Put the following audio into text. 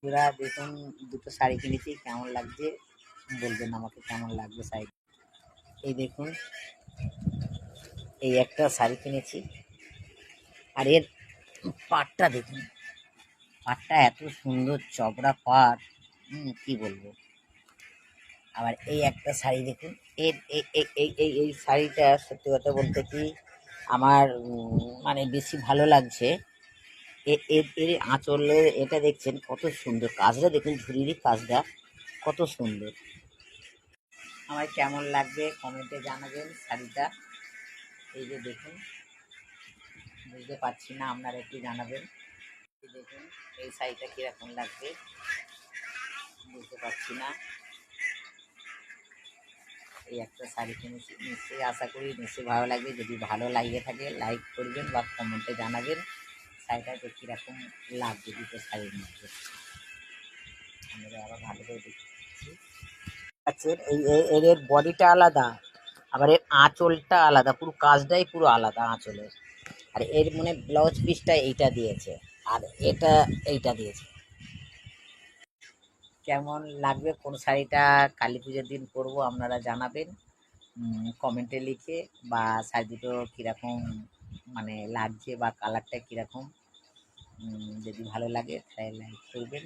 বন্ধুরা দেখুন, দুটো শাড়ি কিনেছি, কেমন লাগছে বলবেন আমাকে, কেমন লাগবে শাড়ি। এই দেখুন, এই একটা শাড়ি কিনেছি, আর এর পাটটা দেখুন, পাটটা এত সুন্দর চওড়া পাট, কি বলবো। আবার এই একটা শাড়ি দেখুন, এর এই এই এই এই এই শাড়িটা সত্যি কথা বলতে কি আমার মানে বেশি ভালো লাগছে। এর এর এর আঁচলের এটা দেখছেন কত সুন্দর কাজটা, দেখুন ঝুড়ির কাজটা কত সুন্দর। আমার কেমন লাগবে কমেন্টে জানাবেন শাড়িটা। এই যে দেখুন, বুঝতে পারছি না, আপনারা একটু জানাবেন। দেখুন এই শাড়িটা কীরকম লাগবে, বুঝতে পারছি না। এই একটা শাড়ি কিনেছি, নিশ্চয়ই আশা করি নিশ্চয়ই ভালো লাগবে। যদি ভালো লাগিয়ে থাকে লাইক করবেন বা কমেন্টে জানাবেন শাড়িটাতে কীরকম লাগবে দুটো শাড়ির মধ্যে। আমরা আবার ভালো করে দেখছি। আচ্ছা, এর বডিটা আলাদা, আবার এর আঁচলটা আলাদা, পুরো কাজটাই পুরো আলাদা আঁচলের। আর এর মানে ব্লাউজ পিসটা এইটা দিয়েছে, আর এটা এইটা দিয়েছে। কেমন লাগবে কোন শাড়িটা কালী পুজোর দিন পরবো আপনারা জানাবেন কমেন্টে লিখে, বা শাড়ি দুটো কীরকম মানে লাগছে বা কালারটা কীরকম। যদি ভালো লাগে তাহলে লাইক করবেন।